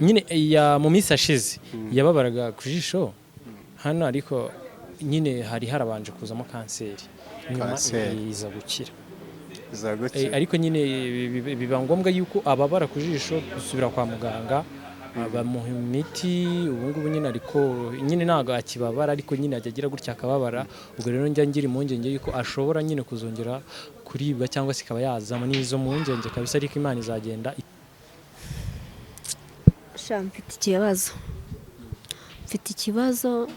nyine ya mu minsi ashize yababaraga ku jisho hano ariko nyine hari harabanje kuzamo kanseri nyuma iza gukira ariko nyine biba ngombwa yuko ababara ku jisho gusubira kwa muganga bamuha imiti ubu ngubu nyine ariko nyine ntago akibabara ariko nyine ajya agira gutya akababara ubwo rero njya ngira impungenge yuko ashobora nyine kuzongera kuribwa cyangwa se ikaba yazamo n'izo mpungenge kabisa ariko Imana izagenda mfite ikibazo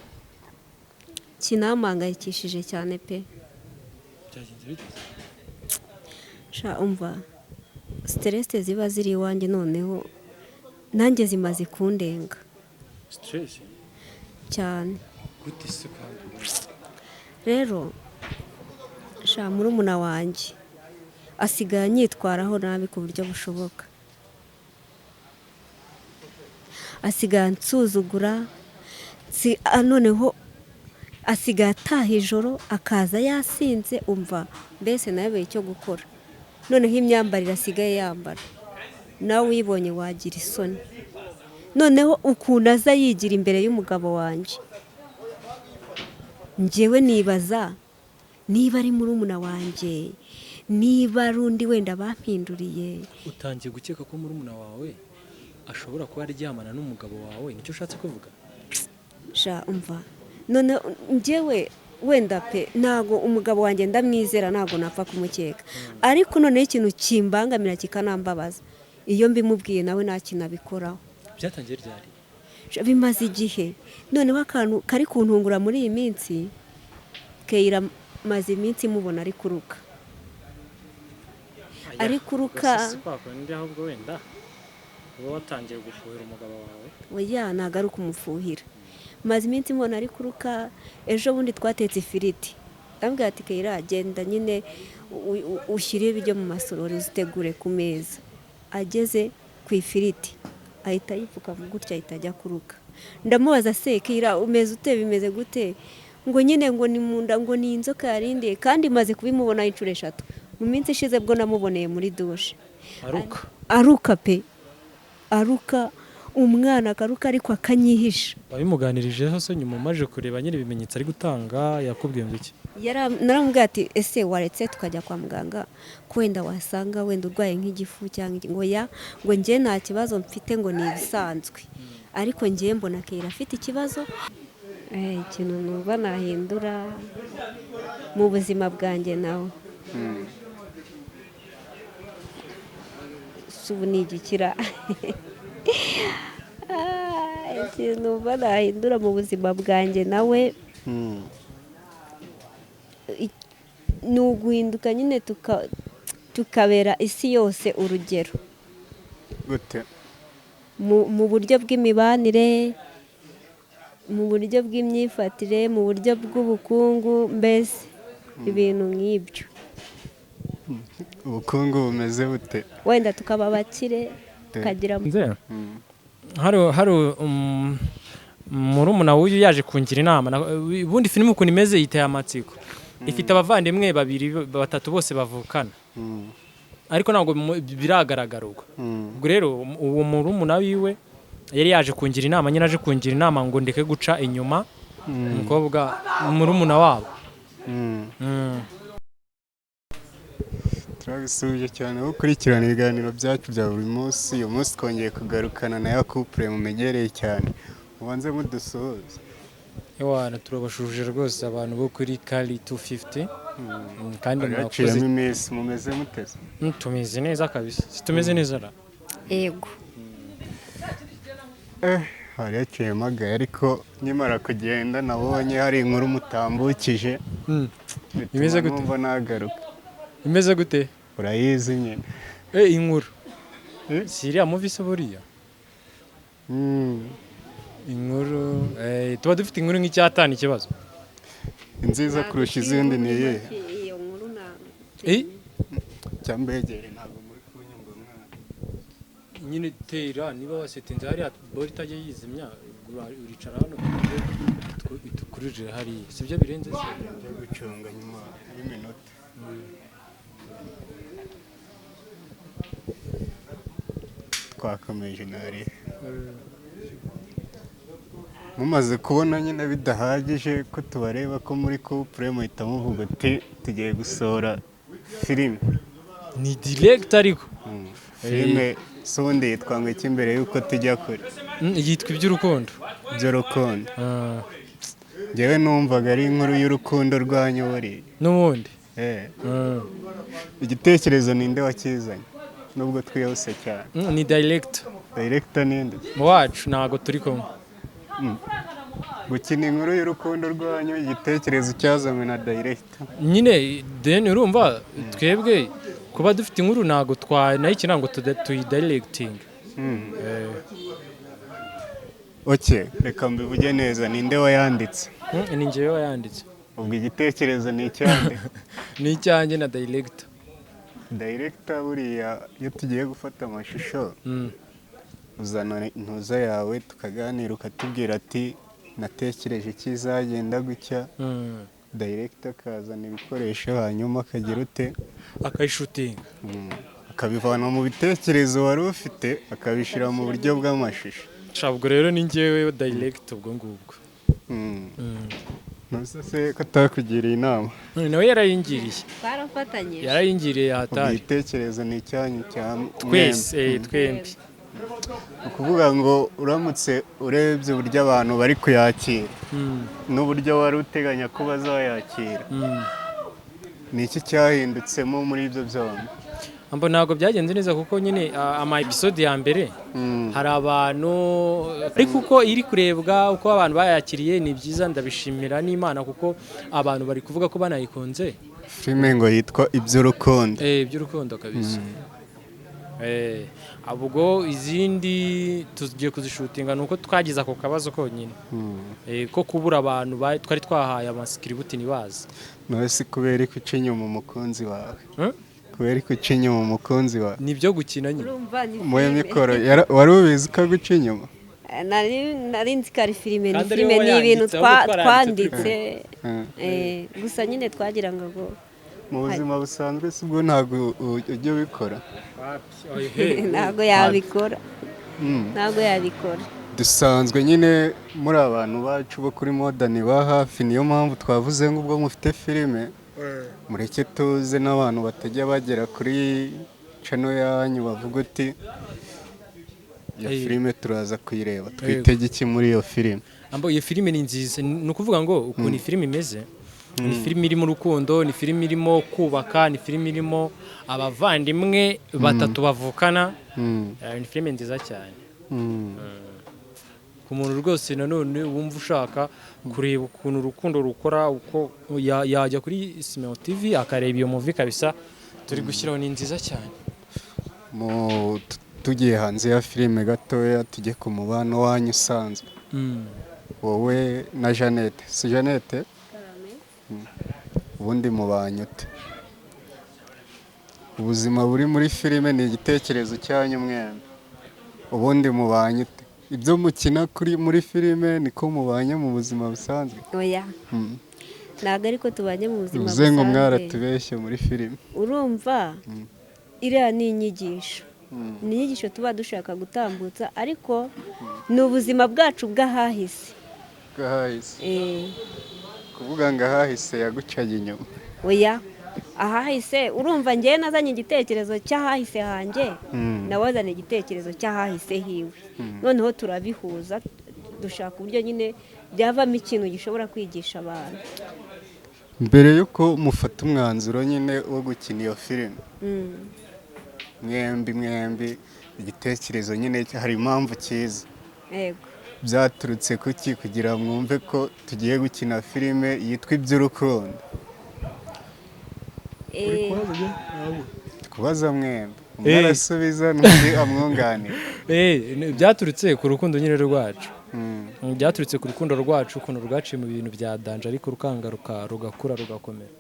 kinampangayikishije cyane pe umva stress ziba ziri iwanjye noneho nanjye zimaze kundenga stress cyane gute se kandi rero murumuna wanjye asigaye anyitwaraho nabi ku buryo bushoboka asigaye ansuzugura noneho asigaye ataha ijoro akaza yasinze umva mbese nawe icyo gukora noneho imyambarire asigaye yambara nawe uyibonye wagira isoni noneho ukuntu aza yigira imbere y'umugabo wanjye njyewe nibaza niba ari murumuna wanjye niba ari undi wenda bampinduriye utangiye gukeka ko murumuna wawe ashobora kuba aryamana n'umugabo wawe nicyo ushatse kuvuga umva none njyewe wenda pe ntago umugabo wanjye ndamwizera ntago napfa kumukeka ariko noneho ikintu kimbangamira kikanambabaza iyo mbimubwiye nawe nta kintu abikoraho byatangiye ryari bimaze igihe noneho akantu kari kuntungura muri iyi minsi Keira maze iminsi mubona ari kuruka ndi ahubwo wenda uba watangiye gufuhira umugabo wawe oya ntago ari ukumufuhira maze iminsi mubona ari kuruka ejo bundi twatetse ifiriti ndambwira ati Keira genda nyine ushyire ibiryo mu masorori uzitegure ku meza ageze ku ifiriti ahita yipfuka gutya ahita ajya kuruka ndamubaza se Keira umeze ute bimeze gute ngo nyine ngo ni munda ngo ni inzoka yarindiye kandi maze kubimubona inshuro 3 mu minsi ishize bwo namuboneye muri dushe aruka pe aruka umwana akaruka ariko akanyihisha wabimuganirijeho se nyuma umaje kureba nyine ibimenyetso ari gutanga yakubwiye ngo iki naramubwira ati ese waretse tukajya kwa muganga ko wenda wasanga wenda urwaye nk'igifu cyangwa ngo ngo njye nta kibazo mfite ngo ni ibisanzwe ariko njye mbona Keira afite ikibazo ikintu numva nahindura mu buzima bwanjye nawe ubu ni igikira ikintu numva nahindura mu buzima bwanjye nawe ni uguhinduka nyine tukabera isi yose urugero gute mu buryo bw'imibanire mu buryo bw'imyifatire mu buryo bw'ubukungu mbese ibintu nk'ibyo ubukungu bumeze bute wenda tukaba abakire tukagira hari murumuna w'uyu yaje kungira inama ubundi filime ukuntu imeze yiteye amatsiko ifite abavandimwe 2-3 bose bavukana ariko ntabwo biragaragara ubwo rero uwo murumuna wiwe yari yaje kungira inama nyine aje kungira inama ngo ndeke guca inyuma umukobwa murumuna wabo turabisubije cyane gukurikirana ibiganiro byacu bya buri munsi uyu munsi twongeye kugarukana na ya couple mumenyereye cyane ubanze mudusohoze ewana turabashuje rwose abantu bo kuri Kali 250 kandi mwakoze iminsi mumeze muteze tumeze neza kabisa tumeze neza ra yego hari yaciye magaye ariko nyimara kugenda nabonye hari inkuru mutambukije imeze gute numva nagaruka imeze gute urayizi nyine inkuru siriya movie se buriya inkuru tuba dufite inkuru nk'icyatani ikibazo nziza kurusha izindi ni iyihe iyo nkuru ntabwo cyambegere ntabwo muri kunyumva mwana nyine tera niba wasetinze hariya bori itajya yizimya uricara hano tukurije hariya sibyo birenze se byo gucunga nyuma y'iminota twakomeje nari mumaze kubona nyine bidahagije ko tubareba ko muri couple muhita muvuga ati tugiye gusohora filime. ni direct ariko filime sundi yitwa ngo iki mbere yuko tujya kure? yitwa iby'urukundo. By'urukundo. Njyewe numvaga ari inkuru y'urukundo rwanyu buriya. n'ubundi igitekerezo ninde wakizanye nubwo twihuse cyane? ni direct. Director ninde? mu wacu ntago turi kumwe. gukina inkuru y'urukundo rwanyu igitekerezo cyazanywe na director. nyine then urumva twebwe kuba dufite inkuru ntago twanayikina ngo tuyidirecting. Okay, reka mbivuge neza, ninde wayanditse? ni njyewe wayanditse. ubwo igitekerezo ni icyande? ni icyanjye na director. Director buriya iyo tugiye gufata amashusho uzana intuza yawe tukaganira ukatubwira ati natekereje kizagenda gutya. Director akazana ibikoresho hanyuma akagira ute akayishutinga akabivana mu bitekerezo wari ufite akabishyira mu buryo bw'amashusho. ubwo rero ni njyewe direct ubwo ngubwo. Nose se ko atakugiriye inama? nawe yarayingiriye. twarafatanye. yarayingiriye yahatari. Igitekerezo ni icyanyu cya twese twembi. ukuvuga ngo uramutse urebye uburyo abantu bari kuyakira n'uburyo wari uteganya ko bazayakira, ni iki cyahindutsemo muri ibyo byombi? ntabwo byagenze neza kuko nyine ama episode ya mbere hari abantu ariko uko iri kurebwa uko abantu bayakiriye ni byiza, ndabishimira n'Imana kuko abantu bari kuvuga ko banayikunze. Filime ngo yitwa iby'urukundo. iby'urukundo kabisa. ubwo izindi tugiye kuzishutinga nuko twagize ako kabazo konyine ko kubura abantu twari twahaye amasikiributi ntibazi. nawe si kubera ko uca inyuma umukunzi wawe? kubera ko uca inyuma umukunzi wawe nibyo gukina nyine. muye mikoro wari ubizi ko aguca inyuma? nari nzi ko ari filime. ni filime, ni ibintu twanditse gusa nyine twagira ngo mu buzima busanzwe si bwo ntabwo ujya ubikora? ntabwo yabikora. ntabwo yabikora. dusanzwe nyine muri abantu bacu bo kuri modern ba hafi, niyo mpamvu twavuze ngo ubwo mufite filime mureke tuze n'abantu batajya bagera kuri channel yanyu bavuga uti iyo filime turaza kuyireba, twitege iki muri iyo filime? iyo filime ni nziza, ni ukuvuga ngo ukuntu filime imeze ni filime irimo urukundo, ni filime irimo kubaka, ni filime irimo abavandimwe batatu bavukana. ni filime nziza cyane ku muntu rwose nanone wumva ushaka kureba ukuntu urukundo rukora, uko yajya kuri Simeo TV akareba iyo movie kabisa turi gushyiraho. ni nziza cyane. tugiye hanze ya filime gatoya tujye ku mubano wanyu usanzwe, wowe na Jeannette. si Jeannette? ubundi mubanye ute? ubuzima buri muri filime ni igitekerezo cyanyu mwembi, ubundi mubanye ute? ibyo mukina muri filime niko mubanye mu buzima busanzwe? oya, ntabwo ariko tubanye mu buzima busanzwe. uze ngo mwaratubeshye muri filime. urumva iriya ni inyigisho, ni inyigisho tuba dushaka gutambutsa, ariko ni ubuzima bwacu bw'ahahise. kuvuga ngo ahahise yagucaye inyuma? oya, ahahise urumva njyewe nazanye igitekerezo cy'ahahise hanjye, nawe azanye igitekerezo cy'ahahise hiwe, noneho turabihuza dushaka uburyo nyine byavamo ikintu gishobora kwigisha abantu. mbere y'uko mufata umwanzuro nyine wo gukina iyo filime mwembi igitekerezo nyine hari impamvu cyiza? yego. byaturutse kuki kugira mwumve ko tugiye gukina filime yitwa iby'urukundo? kubaza mwembi umwe arasubiza n'undi amwunganira. byaturutse ku rukundo nyine rwacu. byaturutse ku rukundo rwacu, ukuntu rwaciye mu bintu bya danje ariko rukangaruka rugakura rugakomera.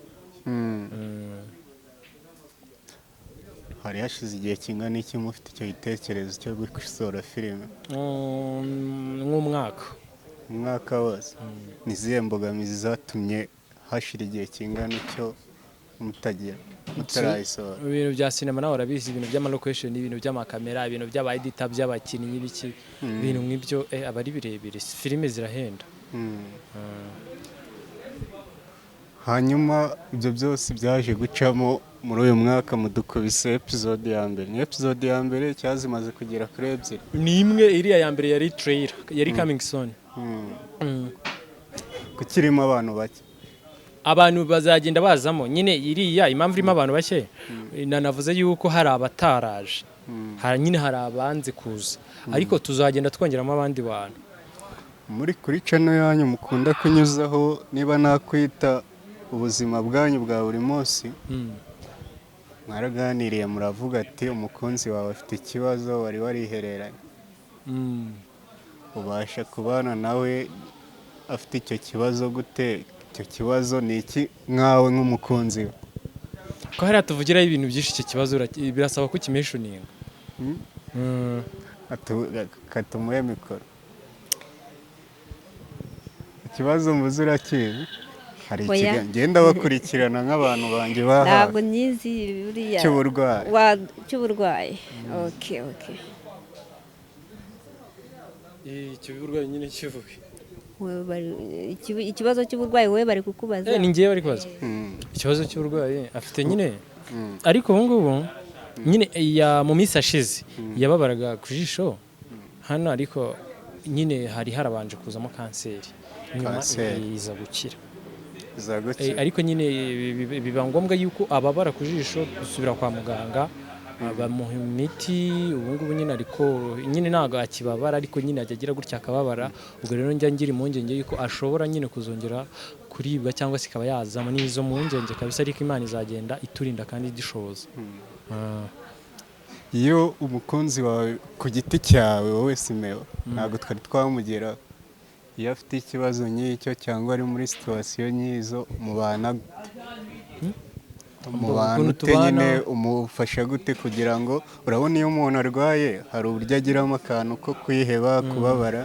hari hashize igihe kingana iki mufite icyo gitekerezo cyo gusohora filime? nk'umwaka. umwaka wose? ni izihe mbogamizi zatumye hashira igihe kingana icyo mutagira mutarayisohora. Ibintu bya sinema nawe urabizi, ibintu by'amalocation, ibintu by'amakamera, ibintu by'abayedita, by'abakinnyi biki, ibintu nk'ibyo aba ari birebire, filime zirahenda. Hanyuma ibyo byose byaje gucamo muri uyu mwaka mudukubise episode ya mbere. Ni episode ya mbere cyazimaze kugera kuri ebyiri. Ni imwe, iriya ya mbere yari trailer, yari coming soon. Kukirimo abantu bake, abantu bazagenda bazamo nyine. Iriya impamvu irimo abantu bake, nanavuze yuko hari abataraje, nyine hari abanze kuza, ariko tuzagenda twongeramo abandi bantu. Muri kuri channel yanyu mukunda kunyuzaho, niba nakwita ubuzima bwanyu bwa buri munsi, mwaraganiriye muravuga ati umukunzi wawe afite ikibazo, wari warihereranye, ubasha kubana nawe afite icyo kibazo gute? Icyo kibazo ni iki nkawe nk'umukunzi we? Ko hariya tuvugiraho ibintu byinshi, icyo kibazo birasaba ko ukimeshoninga. Katumuye mikoro. Ikibazo mvuze urakizi? Hari ikiganiro ngenda bakurikirana nk'abantu banjye bahawe. Ntabwo nyizi buriya cy'uburwayi. Okay. Cy'uburwayi nyine kivuge. Ikibazo cy'uburwayi wowe bari kukubaza? Ni ngiye bari kubaza. Ikibazo cy'uburwayi afite nyine, ariko ubu ngubu nyine mu minsi ashize yababaraga ku jisho hano, ariko nyine hari harabanje kuzamo kanseri, nyuma iza gukira. Ariko nyine biba ngombwa yuko ababara ku jisho gusubira kwa muganga, bamuha imiti. Ubu ngubu nyine ariko nyine ntabwo akibabara, ariko nyine ajya agira gutya akababara. Ubwo rero njya ngira impungenge yuko ashobora nyine kuzongera kuribwa cyangwa se ikaba yazamo n'izo mpungenge kabisa, ariko Imana izagenda iturinda kandi idushoboza. Iyo umukunzi wawe ku giti cyawe wowe Simeo, ntabwo twari twamugeraho, iyo afite ikibazo nk'icyo cyangwa ari muri situwasiyo nk'izo, mubana ute nyine, umufasha gute kugira ngo, urabona iyo umuntu arwaye hari uburyo agiramo akantu ko kwiheba, kubabara,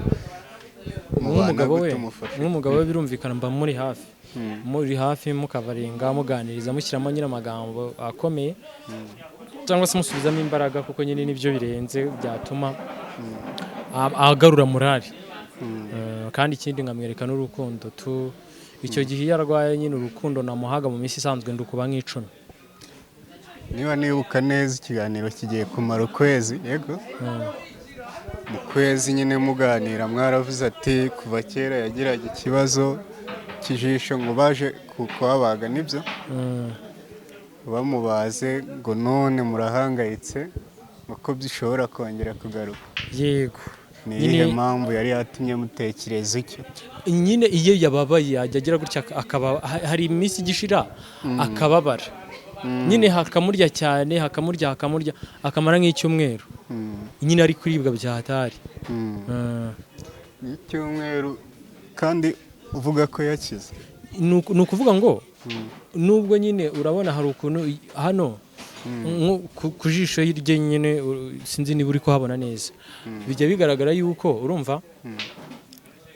nk'umugabo we birumvikana mba muri hafi mukavaringa, muganiriza, mushyiramo nyine amagambo akomeye, cyangwa se musubizamo imbaraga, kuko nyine nibyo birenze byatuma agarura morali. Kandi ikindi nkamwereka n'urukundo icyo gihe iyo arwaye nyine urukundo namuhaga mu minsi isanzwe ndukuba nk'icumi. Niba nibuka neza ikiganiro kigiye kumara ukwezi, yego mu kwezi nyine muganira mwaravuze ati kuva kera yagiraga ikibazo cy'ijisho, ngo baje kubabaga, nibyo bamubaze, ngo none murahangayitse uko bishobora kongera kugaruka. Yego, ni iyihe mpamvu yari yatumye mutekereza icyo? Nyine iyo yababaye yajya agira gutya, hari iminsi igishira akababara, nyine hakamurya cyane, hakamurya akamara nk'icyumweru, nyine ari kuribwa byahatari. Icyumweru kandi uvuga ko yakize? Ni ukuvuga ngo nubwo nyine urabona hari ukuntu hano ku jisho rye nyine, sinzi niba uri kuhabona neza, bijya bigaragara yuko urumva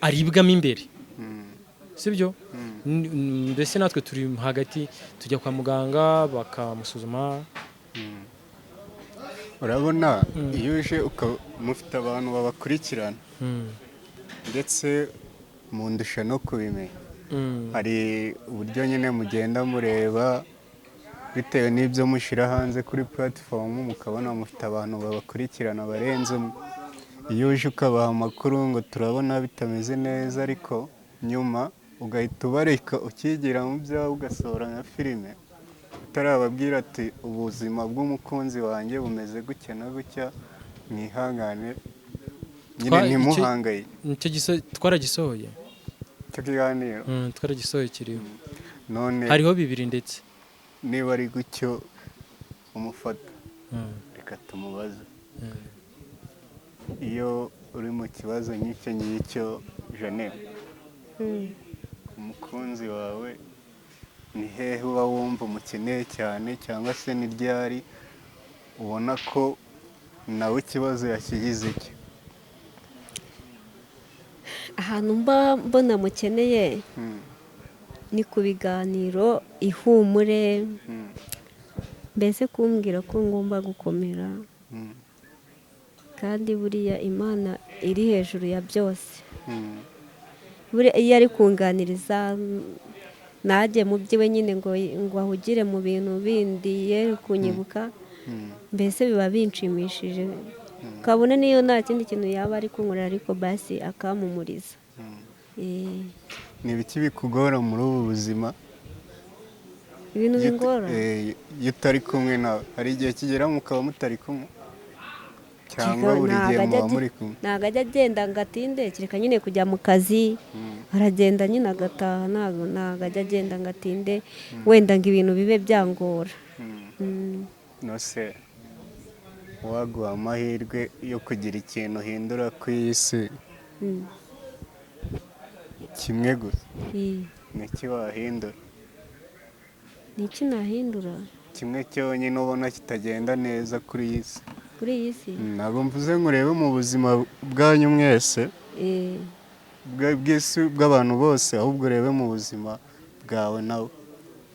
aribwamo imbere, sibyo? Mbese natwe turi hagati, tujya kwa muganga bakamusuzuma. Urabona iyo uje mufite abantu babakurikirana, ndetse mundusha no kubimenya, hari uburyo nyine mugenda mureba bitewe n'ibyo mushyira hanze kuri platform, mukabona mufite abantu babakurikirana barenze umwe. Iyo uje ukabaha amakuru ngo turabona bitameze neza, ariko nyuma ugahita ubareka ukigira mu byawe ugasohora nka filime, utarababwira ati ubuzima bw'umukunzi wanjye bumeze gutya na gutya, mwihangane nyine ntimuhangaye. Twaragisohoye icyo kiganiro, twaragisohoye kiriho, none hariho 2 ndetse. Niba ari gutyo umufata, reka tumubaze, iyo uri mu kibazo nk'icyo ngicyo Jeannette, umukunzi wawe ni hehe uba wumva umukeneye cyane, cyangwa se ni ryari ubona ko nawe ikibazo yakigize iki? Ahantu mba mbona mukeneye ni ku biganiro ihumure, mbese kumbwira ko ngomba gukomera kandi buriya Imana iri hejuru ya byose. Buriya iyo ari kunganiriza najye mu byiwe nyine ngo ahugire mu bintu bindi ye kunyibuka, mbese biba binshimishije, kabone niyo nta kindi kintu yaba ari kunkorera ariko basi akampumuriza. Ni ibiki bikugora muri ubu buzima? Ibintu bingora iyo utari kumwe nawe, hari igihe kigera mukaba mutari kumwe cyangwa buri gihe muba muri kumwe? Ntabwo ajya agenda ngo atinde, kereka nyine kujya mu kazi aragenda nyine agataha, ntabwo ajya agenda ngo atinde wenda ngo ibintu bibe byangora. Nose waguha amahirwe yo kugira ikintu uhindura ku isi kimwe gusa, ni iki wahindura? Ni iki nahindura? Kimwe cyonyine ubona kitagenda neza kuri iyi si. Kuri iyi si ntabwo mvuze ngo urebe mu buzima bwanyu mwese bw'isi bw'abantu bose, ahubwo urebe mu buzima bwawe nawe,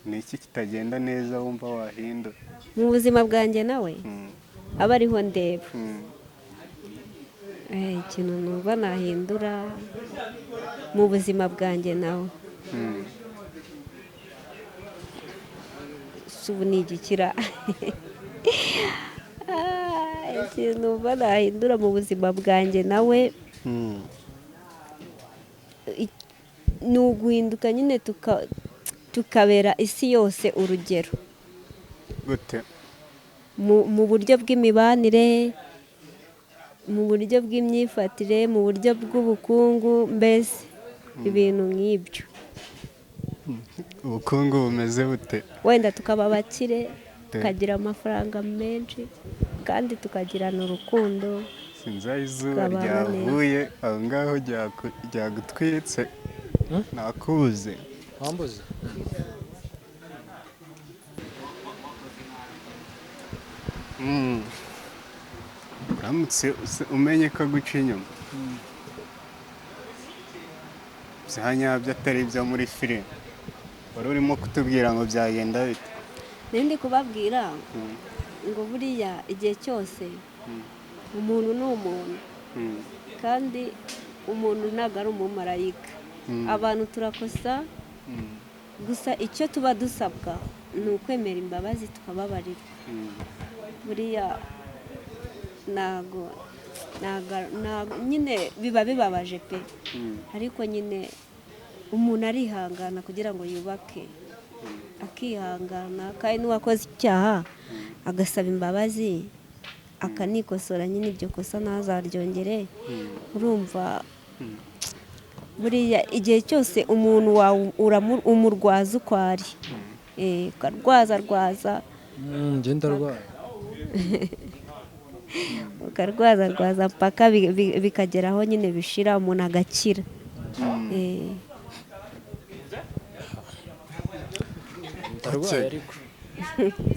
ni iki kitagenda neza wumva wahindura mu buzima bwanjye nawe? Aba ariho ndeba ikintu numva nahindura mu buzima bwanjye nawe. Ubu ni igikira ikintu numva nahindura mu buzima bwanjye nawe ni uguhinduka nyine tukabera isi yose urugero. gute? Mu buryo bw'imibanire, mu buryo bw'imyifatire, mu buryo bw'ubukungu, mbese ibintu nk'ibyo. Ubukungu bumeze bute? Wenda tukaba abakire, tukagira amafaranga menshi kandi tukagirana urukundo. Sinzi aho izuba ryavuye aho ngaho ryagutwitse nakubuze. Wambuze? Uramutse umenye ko guca inyuma bya nyabyo atari ibyo muri filime, wari urimo kutubwira ngo byagenda bite? Ndi kubabwira ngo buriya igihe cyose umuntu ni umuntu kandi umuntu ntabwo ari umumarayika. Abantu turakosa, gusa icyo tuba dusabwa ni ukwemera imbabazi tukababarirwa. Buriya ntabwo nyine biba bibabaje pe, ariko nyine umuntu arihangana kugira ngo yubake, akihangana kandi n'uwakoze icyaha agasaba imbabazi akanikosora, nyine iryo kosa ntazaryongere. Urumva buriya igihe cyose umuntu umurwaza uko ari, ukarwaza ngenda arwaye ukarwaza mpaka bikageraho nyine bishira, umuntu agakira.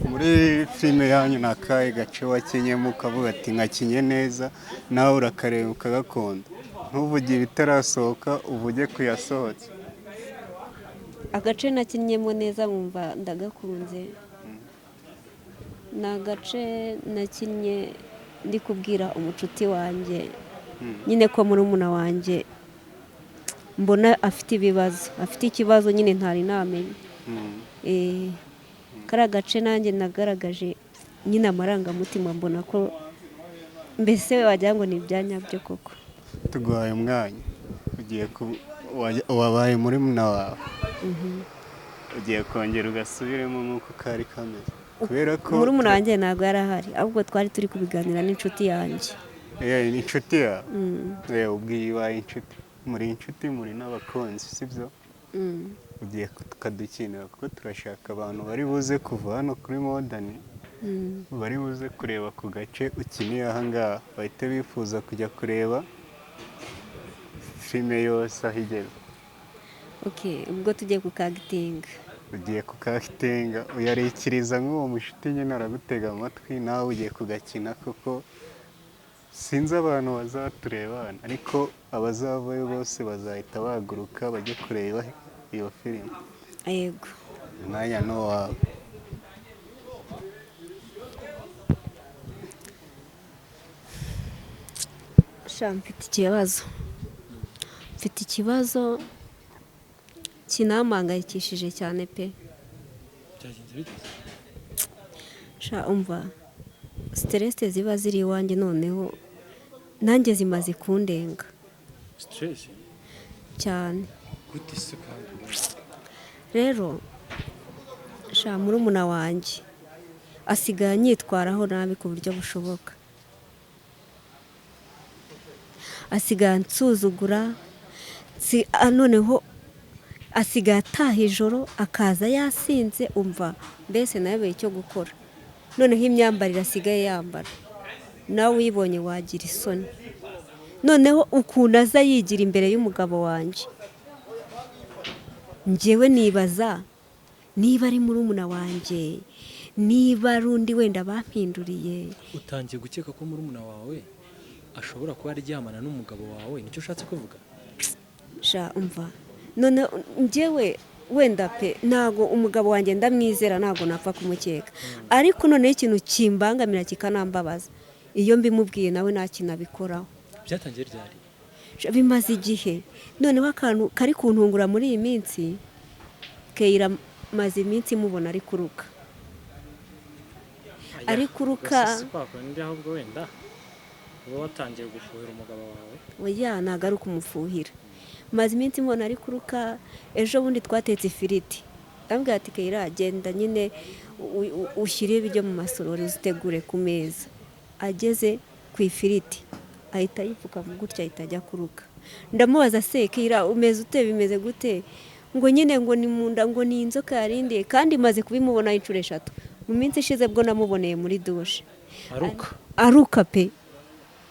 Muri filime yanyu ni akahe gace wakinyemo ukavuga ati nkakinye neza nawe urakareba ukagakunda, ntuvuge ibitarasohoka uvuge ku yasohotse? Agace nakinnyemo neza nkumva ndagakunze ni agace nakinnye ndi kubwira umucuti wanjye nyine ko murumuna wanjye mbona afite ikibazo nyine ntari namenye. Kari agace nanjye nagaragaje nyine amarangamutima, mbona ko mbese wagira ngo ni ibyanyabyo koko. Tuguhaye umwanya, wabaye murumuna wawe, ugiye kongera ugasubiremo nk'uko kari kameze? Kubera ko murumuna wanjye ntabwo yari ahari, ahubwo twari turi kubiganira n'inshuti yanjye. Ni inshuti yawe? Ubwiye ibaye inshuti, muri inshuti muri n'abakunzi sibyo? Ugiye tukadukinira kuko turashaka abantu bari buze kuva hano kuri modani, bari buze kureba ku gace ukiniye aha ngaha, bahite bifuza kujya kureba filime yose aho igeze. Ubwo tugiye kukagitinga. Ugiye kukagitinga, uyarikiriza nk'uwo mushuti nyine aragutega amatwi, nawe ugiye kugakina kuko sinzi abantu bazatureba hano, ariko abazavayo bose bazahita bahaguruka bajye kureba iyo filime. yego umwanya ni uwawe. mfite ikibazo kinampangayikishije cyane pe. Umva siteresi ziba ziri iwanjye noneho nanjye zimaze kundenga cyane. Rero murumuna wanjye asigaye anyitwaraho nabi ku buryo bushoboka, asigaye ansuzugura, noneho asigaye ataha ijoro akaza yasinze, umva mbese nawe icyo gukora. Noneho imyambarire asigaye yambara nawe uyibonye wagira isoni. Noneho ukuntu aza yigira imbere y'umugabo wanjye, njyewe nibaza niba ari murumuna wanjye, niba ari undi wenda bampinduriye. Utangiye gukeka ko murumuna wawe ashobora kuba aryamana n'umugabo wawe, nicyo ushatse kuvuga? Umva none njyewe wenda pe ntago umugabo wanjye ndamwizera, ntago napfa kumukeka, ariko noneho ikintu kimbangamira kikanambabaza iyo mbimubwiye nawe nta kintu abikoraho. Byatangiye ryari? Bimaze igihe. Noneho akantu kari kuntungura muri iyi minsi, Keira maze iminsi mubona ari kuruka. Ndi ahubwo wenda uba watangiye gufuhira umugabo wawe. Oya ntago ari ukumufuhira, maze iminsi mubona ari kuruka. Ejo bundi twatetse ifiriti, ndambwira ati Keira genda nyine ushyire ibiryo mu masorori uzitegure ku meza. Ageze ku ifiriti ahita yipfuka mu gutya ahita ajya kuruka. Ndamubaza se Keira umeze ute, bimeze gute? Ngo nyine ngo ni munda, ngo ni inzoka yarindiye, kandi maze kubimubona inshuro 3 mu minsi ishize bwo namuboneye muri dushe. Aruka pe,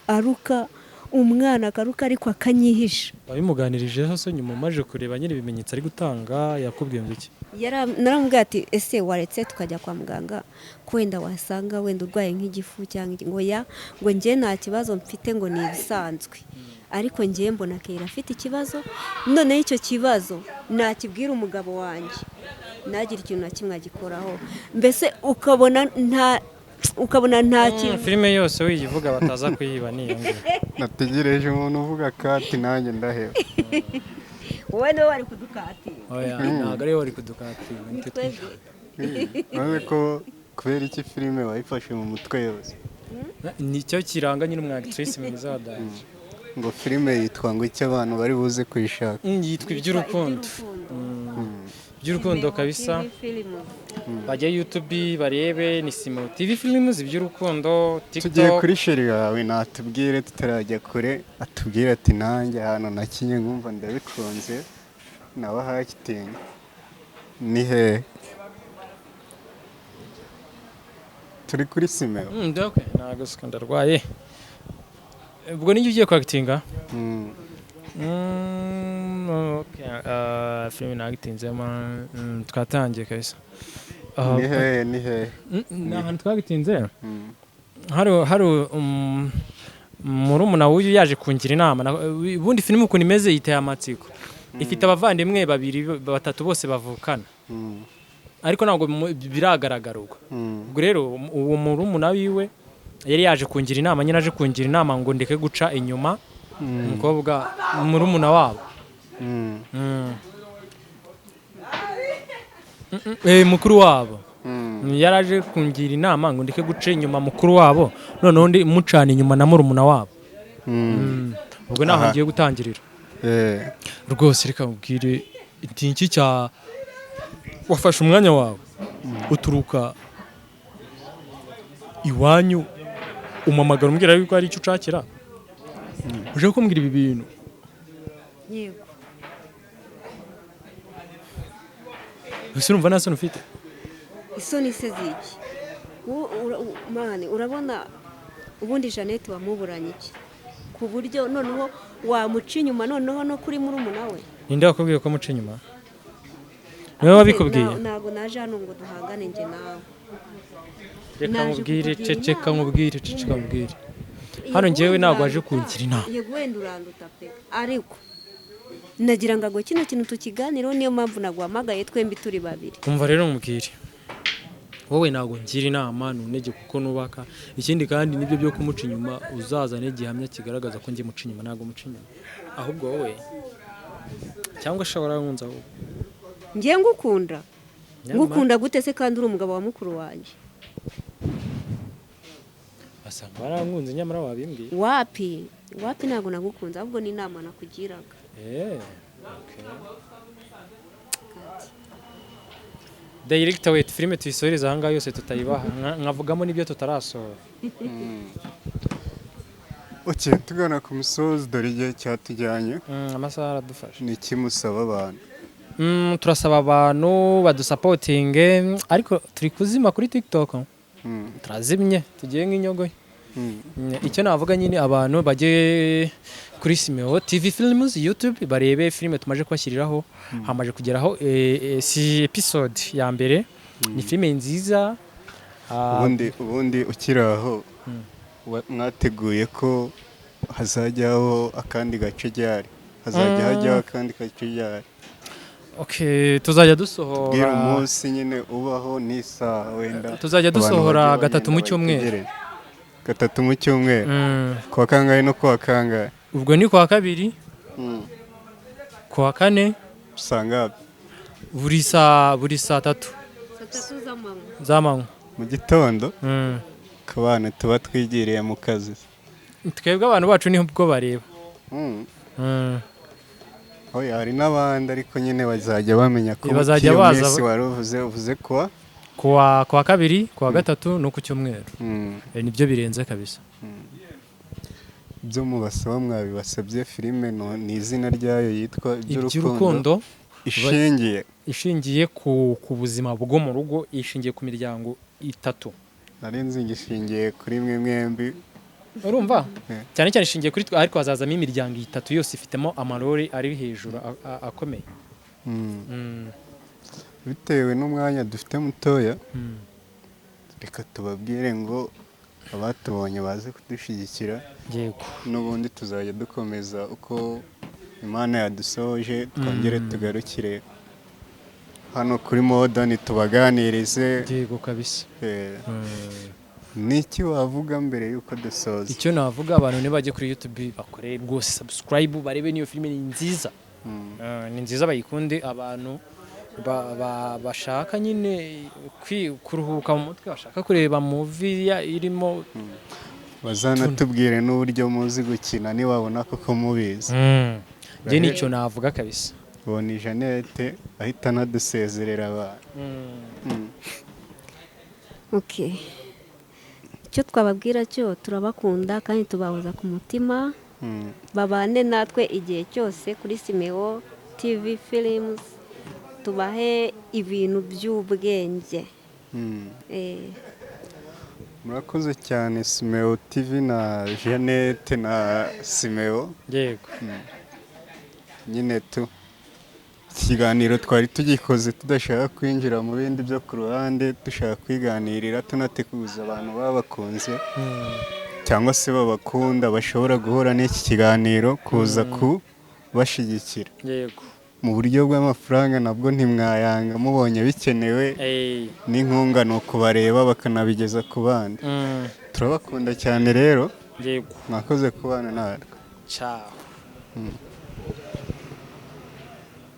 aruka umwana akaruka ariko akanyihisha. Wabimuganirijeho se nyuma umaje kureba nyine ibimenyetso ari gutanga yakubwiye ngo iki? Naramubwiye ati ese waretse tukajya kwa muganga ko wenda wasanga wenda urwaye nk'igifu cyangwa ngo ya ngo njye nta kibazo mfite, ngo ni ibisanzwe. Ariko njye mbona Keira afite ikibazo. Noneho icyo kibazo nakibwira umugabo wanjye nagira ikintu na kimwe agikoraho, mbese ukabona nta kintu. Filime yose wiyivuga bataza kuyiba niyo ngo nategereje umuntu uvuga kati nanjye ndaheba. Wowe niwe wari kudukatira? Oya ntabwo ari wari kudukatira. None ko kubera iki filime wayifashe mu mutwe yose? Nicyo kiranga nyine umwactrice mwiza wa Danje. Ngo filime yitwa ngo icyo abantu bari buze kuyishaka? Yitwa iby'urukundo. Iby'urukundo kabisa. Bajya YouTube barebe ni Simo TV Films iby'urukundo. TikTok. Tugiye kuri sheri yawe natubwire tutarajya kure, atubwire ati nanjye hano nakinye ngumva ndabikunze nawe hakitinga ni he? Turi kuri Simeo. Okay, ntago ndarwaye. Ubwo ninjye ugiye kwakitinga? Okay, filime nagitinzemo twatangiye kabisa. Ni he? N'ahantu twagitinze. Hari murumuna w'uyu yaje kungira inama. Ubundi filime uko nimeze yiteye amatsiko. Ifite abavandimwe 2 batatu bose bavukana. Ariko ntabwo biragaragara ubwo. Ubwo rero uwo murumuna wiwe yari yaje kungira inama, nyine aje kungira inama ngo ndeke guca inyuma umukobwa murumuna wabo. Mukuru wabo yaraje kungira inama ngo ndeke guca inyuma mukuru wabo, noneho ndi mucana inyuma na murumuna wabo. Ubwo naho ngiye gutangirira. Rwose reka mubwire iki cya wafashe umwanya wawe uturuka iwanyu umamagara umbwira yuko ari icyo ucakira, uje kumbwira ibi bintu. Yego. Ese urumva nta soni ufite? Isoni se ziki? Mane urabona ubundi Jeannette wamuburanye iki ku buryo noneho wamuca inyuma noneho no kuri murumuna we? Ninde wakubwiye ko muca inyuma? Niwe wabikubwiye? Ntago naje hano ngo duhangane nje nawe. Reka mubwire ceceka mubwire. Hano njyewe ntabwo waje kungira inama. Yego wenda uranduta pe, ariko nagira ngo agwe kino kintu tukiganireho, niyo mpamvu naguhamagaye twembi turi babiri. umva rero mubwire, wowe ntabwo ngira inama ntunege kuko nubaka, ikindi kandi nibyo byo kumuca inyuma uzazane gihamya kigaragaza ko njye muca inyuma, ntabwo muca inyuma, ahubwo wowe cyangwa ashobora nkunza wowe ngiye ngukunda gute se kandi uri umugabo wa mukuru wanjye? asanga barankunze nyamara wabimbwiye. Wapi ntabwo nagukunze, ahubwo ni inama nakugiraga. Okay. Director we filime tuyisoreza ahangaha yose tutayibaha, nkavugamo n'ibyo tutarasohora. Okay, tugana ku musozi, dore igihe cyatujyanye. Amasaha aradufasha. Ni iki musaba abantu? Turasaba abantu badusapotinge, ariko turi kuzima kuri TikTok. Turazimye tugiye nk'inyogoye. Icyo navuga nyine abantu bajye kuri Simeo TV Films YouTube barebe filime tumaje kubashyiriraho, hamaje kugeraho si episode ya mbere, ni filime nziza. Ubundi ukiraho mwateguye ko hazajyaho akandi gace ryari, hazajya hajyaho akandi gace ryari? Okay, tuzajya dusohora bwira umunsi nyine ubaho n'isaha wenda tuzajya dusohora gatatu mu cyumweru. Gatatu mu cyumweru. Kuwa kangahe no kuwa kangahe? Ubwo ni kuwa kabiri, kuwa kane, usanga buri saa 3 z'amanywa mu gitondo. Ku bana tuba twigiriye mu kazi, twebwe abantu bacu niho ubwo bareba. Oya, hari n'abandi ariko nyine bazajya bamenya ko bazajya baza. Wari uvuze kuwa kabiri, kuwa gatatu no ku cyumweru. Nibyo birenze kabisa. Ibyo mubasaba mwabibasabye. Filime ni izina ryayo yitwa Iby'urukundo, ishingiye ku buzima bwo mu rugo, ishingiye ku miryango 3. nari nzi ishingiye kuri mwembi, urumva? Cyane cyane ishingiye kuri twe, ariko hazazamo imiryango 3 yose ifitemo amarori ari hejuru akomeye. Bitewe n'umwanya dufite mutoya, reka tubabwire ngo abatubonye baze kudushyigikira. Yego, n'ubundi tuzajya dukomeza uko Imana yadusoje, twongere tugarukire hano kuri Modern tubaganirize. yego kabisa. Niki wavuga mbere yuko dusoza? Icyo navuga, abantu ne bajye kuri YouTube bakore rwose subscribe, barebe niyo filime ni nziza. Ni nziza, bayikunde. Abantu bashaka nyine kuruhuka mu mutwe, bashaka kureba movie irimo, bazanatubwire n'uburyo muzi gukina niwabona koko mubizi. Je nicyo navuga kabisa. Boni Jeannette ahita nadusezerera abantu. Okay, icyo twababwira cyo turabakunda kandi tubahoza ku mutima. Babane natwe igihe cyose kuri Simeo TV Films, tubahe ibintu by'ubwenge. Murakoze cyane Simeo TV na Jeannette na Simeo. Yego. Nyine ikiganiro twari tugikoze tudashaka kwinjira mu bindi byo ku ruhande, dushaka kwiganirira tunateguza abantu babakunze cyangwa se babakunda bashobora guhora n'iki kiganiro kuza kubashyigikira. Yego. Mu buryo bw'amafaranga nabwo ntimwayanga, mubonye bikenewe n'inkunga ni ukubareba bakanabigeza ku bandi. Turabakunda cyane rero. Yego. Mwakoze kubana natwe. Ciao.